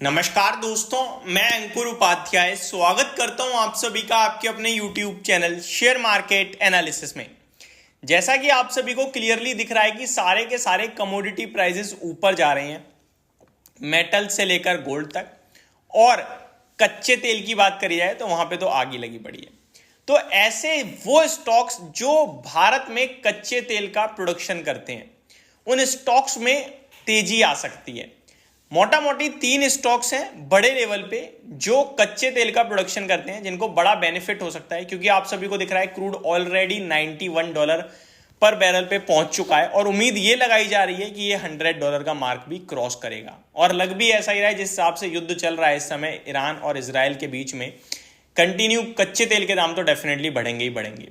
नमस्कार दोस्तों, मैं अंकुर उपाध्याय स्वागत करता हूं आप सभी का आपके अपने YouTube channel share market analysis में। जैसा कि आप सभी को क्लियरली दिख रहा है कि सारे के सारे कमोडिटी प्राइसेस ऊपर जा रहे हैं, मेटल से लेकर गोल्ड तक। और कच्चे तेल की बात करी जाए तो वहां पे तो आग ही लगी पड़ी है। तो ऐसे वो स्टॉक्स जो भारत में कच्चे तेल का प्रोडक्शन करते हैं, उन स्टॉक्स में तेजी आ सकती है। मोटा मोटी 3 स्टॉक्स हैं बड़े लेवल पे जो कच्चे तेल का प्रोडक्शन करते हैं, जिनको बड़ा बेनिफिट हो सकता है, क्योंकि आप सभी को दिख रहा है क्रूड ऑलरेडी $91 पर बैरल पे पहुंच चुका है और उम्मीद ये लगाई जा रही है कि ये $100 का मार्क भी क्रॉस करेगा। और लग भी ऐसा ही रहा है जिस हिसाब से युद्ध चल रहा है इस समय ईरान और इजराइल के बीच में, कंटिन्यू कच्चे तेल के दाम तो डेफिनेटली बढ़ेंगे ही बढ़ेंगे,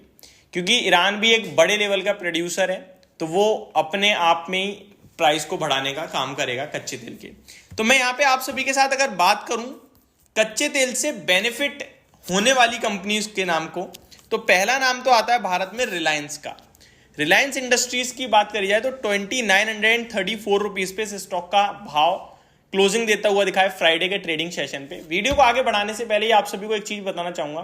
क्योंकि ईरान भी एक बड़े लेवल का प्रोड्यूसर है, तो वो अपने आप में ही प्राइस को बढ़ाने का काम करेगा कच्चे तेल के। तो मैं यहां पे आप सभी के साथ अगर बात करूं कच्चे तेल से बेनिफिट होने वाली कंपनीज के नाम को, तो पहला नाम तो आता है भारत में रिलायंस का। रिलायंस इंडस्ट्रीज की बात करी जाए तो 2934 रुपीज पे इस स्टॉक का भाव क्लोजिंग देता हुआ दिखा है फ्राइडे के ट्रेडिंग सेशन पे। वीडियो को आगे बढ़ाने से पहले ही आप सभी को एक चीज बताना चाहूंगा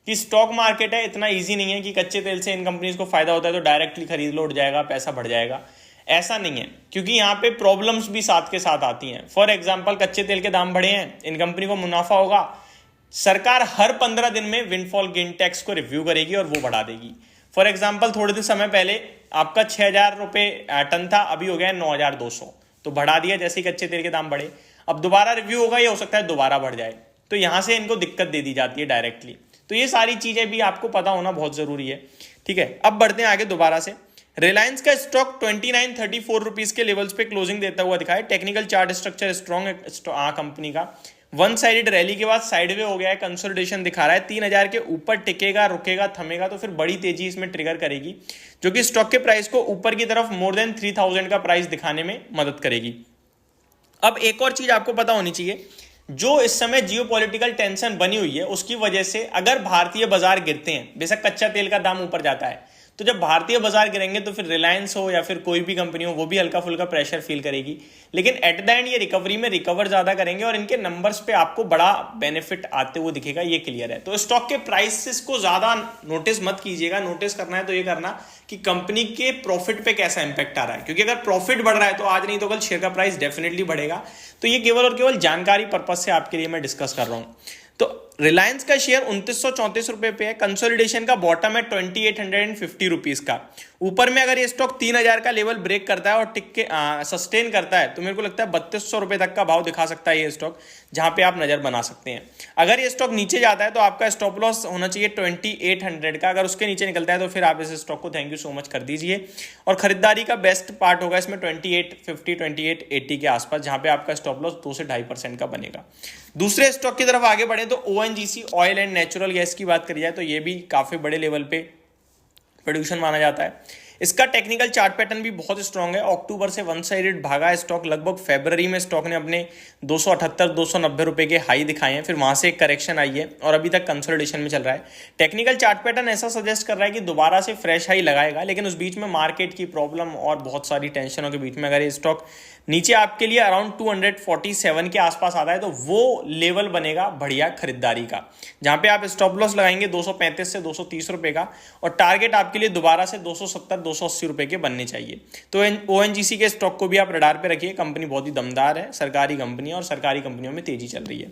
कि स्टॉक मार्केट है, इतना ईजी नहीं है कि कच्चे तेल से इन कंपनीज को फायदा होता है तो डायरेक्टली खरीद लो, उठ जाएगा, पैसा बढ़ जाएगा। ऐसा नहीं है, क्योंकि यहाँ पे प्रॉब्लम्स भी साथ के साथ आती हैं। फॉर एग्जांपल, कच्चे तेल के दाम बढ़े हैं, इन कंपनी को मुनाफा होगा, सरकार हर 15 दिन में विंडफॉल गेन टैक्स को रिव्यू करेगी और वो बढ़ा देगी। फॉर एग्जांपल, थोड़े दिन समय पहले आपका 6,000 रुपये टन था, अभी हो गया 9,200, तो बढ़ा दिया जैसे ही कच्चे तेल के दाम बढ़े। अब दोबारा रिव्यू होगा, ये हो सकता है दोबारा बढ़ जाए, तो यहां से इनको दिक्कत दे दी जाती है डायरेक्टली। तो ये सारी चीजें भी आपको पता होना बहुत जरूरी है, ठीक है। अब बढ़ते हैं आगे दोबारा से। रिलायंस का स्टॉक 2934 रुपीज के लेवल्स पे क्लोजिंग देता हुआ दिखा है। टेक्निकल चार्ट स्ट्रक्चर स्ट्रॉन्ग है कंपनी का। वन साइडेड रैली के बाद साइडवे हो गया है, कंसोलिडेशन दिखा रहा है। 3000 के ऊपर टिकेगा, रुकेगा, थमेगा तो फिर बड़ी तेजी इसमें ट्रिगर करेगी, जो कि स्टॉक के प्राइस को ऊपर की तरफ मोर देन 3000 का प्राइस दिखाने में मदद करेगी। अब एक और चीज आपको पता होनी चाहिए, जो इस समय जियोपॉलिटिकल टेंशन बनी हुई है उसकी वजह से अगर भारतीय बाजार गिरते हैं, बेशक कच्चा तेल का दाम ऊपर जाता है, तो जब भारतीय बाजार गिरेंगे तो फिर रिलायंस हो या फिर कोई भी कंपनी हो, वो भी हल्का फुल्का प्रेशर फील करेगी। लेकिन एट द एंड ये रिकवरी में रिकवर ज्यादा करेंगे और इनके नंबर्स पे आपको बड़ा बेनिफिट आते हुए दिखेगा, ये क्लियर है। तो स्टॉक के प्राइसेस को ज्यादा नोटिस मत कीजिएगा। नोटिस करना है तो ये करना कि कंपनी के प्रॉफिट पे कैसा इंपैक्ट आ रहा है, क्योंकि अगर प्रॉफिट बढ़ रहा है तो आज नहीं तो कल शेयर का प्राइस डेफिनेटली बढ़ेगा। तो ये केवल और केवल जानकारी पर्पज से आपके लिए मैं डिस्कस कर रहा हूं। तो रिलायंस का शेयर 2934 रुपए पे है। कंसोलिडेशन का बॉटम है 2850 रुपीज का। ऊपर में अगर ये स्टॉक 3000 का लेवल ब्रेक करता है और टिक के सस्टेन करता है तो मेरे को लगता है 3200 रुपए तक का भाव दिखा सकता है ये स्टॉक, जहां पे आप नजर बना सकते हैं। अगर ये स्टॉक नीचे जाता है तो आपका स्टॉप लॉस होना चाहिए 2800 का। अगर उसके नीचे निकलता है तो फिर आप इस स्टॉक को थैंक यू सो मच कर दीजिए। और खरीदारी का बेस्ट पार्ट होगा इसमें 2850 2880 के आसपास, जहां पे आपका स्टॉप लॉस 2 से 2.5% का बनेगा। दूसरे स्टॉक की तरफ आगे बढ़े तो ONGC oil and natural gas की बात करी जाए तो ये भी काफी बड़े लेवल पे प्रोड्यूशन माना जाता है। इसका टेक्निकल चार्ट पैटर्न भी बहुत स्ट्रांग है। अक्टूबर से वन साइडेड भागा स्टॉक, लगभग फरवरी में स्टॉक ने अपने 278-290 रुपए के हाई दिखाए हैं, फिर वहां से एक करेक्शन आई है और अभी तक कंसोलिडेशन में चल रहा है। टेक्निकल चार्ट पैटर्न ऐसा सजेस्ट कर रहा है कि दोबारा से फ्रेश हाई लगाएगा, लेकिन उस बीच में मार्केट की प्रॉब्लम और बहुत सारी टेंशनों के बीच में अगर ये स्टॉक नीचे आपके लिए अराउंड 247 के आसपास आता है तो वो लेवल बनेगा बढ़िया खरीदारी का, जहां पे आप स्टॉप लॉस लगाएंगे 235 से 230 रुपए का, और टारगेट आपके लिए दोबारा से 270-280 रुपए के बनने चाहिए। तो ओएनजीसी के स्टॉक को भी आप रडार पे रखिए। कंपनी बहुत ही दमदार है, सरकारी कंपनी है और सरकारी कंपनियों में तेजी चल रही है।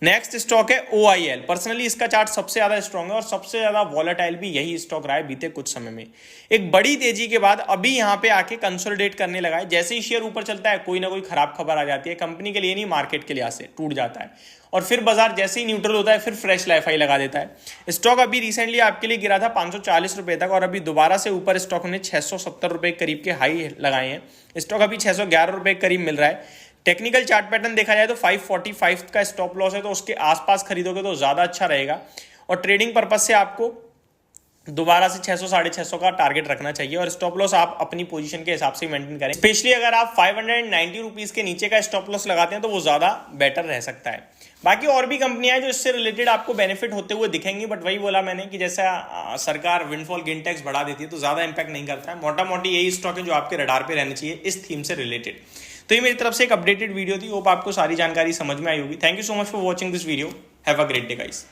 नेक्स्ट स्टॉक है ओआईएल। पर्सनली इसका चार्ट सबसे ज्यादा स्ट्रॉन्ग है और सबसे ज्यादा वॉलेटाइल भी यही स्टॉक रहा है बीते कुछ समय में। एक बड़ी तेजी के बाद अभी यहां पे आके कंसोलिडेट करने लगा है। जैसे ही शेयर ऊपर चलता है कोई ना कोई खराब खबर आ जाती है, कंपनी के लिए नहीं मार्केट के लिहाज से टूट जाता है, और फिर बाजार जैसे ही न्यूट्रल होता है फिर फ्रेश लाइफ हाई लगा देता है। स्टॉक अभी रिसेंटली आपके लिए गिरा था 540 रुपए तक और अभी दोबारा से ऊपर स्टॉक ने 670 रुपए करीब के हाई लगाए हैं। स्टॉक अभी 611 रुपए करीब मिल रहा है। टेक्निकल चार्ट पैटर्न देखा जाए तो 545 का स्टॉप लॉस है, तो उसके आसपास खरीदोगे तो ज्यादा अच्छा रहेगा। और ट्रेडिंग पर्पज से आपको दोबारा से 600 650 का टारगेट रखना चाहिए और स्टॉप लॉस आप अपनी पोजीशन के हिसाब से मेंटेन करें। स्पेशली अगर आप 590 रुपीज के नीचे का स्टॉप लॉस लगाते हैं तो वो ज्यादा बेटर रह सकता है। बाकी और भी कंपनियां हैं जो इससे रिलेटेड आपको बेनिफिट होते हुए दिखेंगी, बट वही बोला मैंने कि जैसा सरकार विंडफॉल गेन टैक्स बढ़ा देती है तो ज्यादा इंपैक्ट नहीं करता है। मोटा मोटी यही स्टॉक है जो आपके रडार पे रहने चाहिए इस थीम से रिलेटेड। तो ये मेरी तरफ से एक अपडेटेड वीडियो थी। होप आपको सारी जानकारी समझ में आई होगी। Thank you so much for watching this video. Have a great day guys.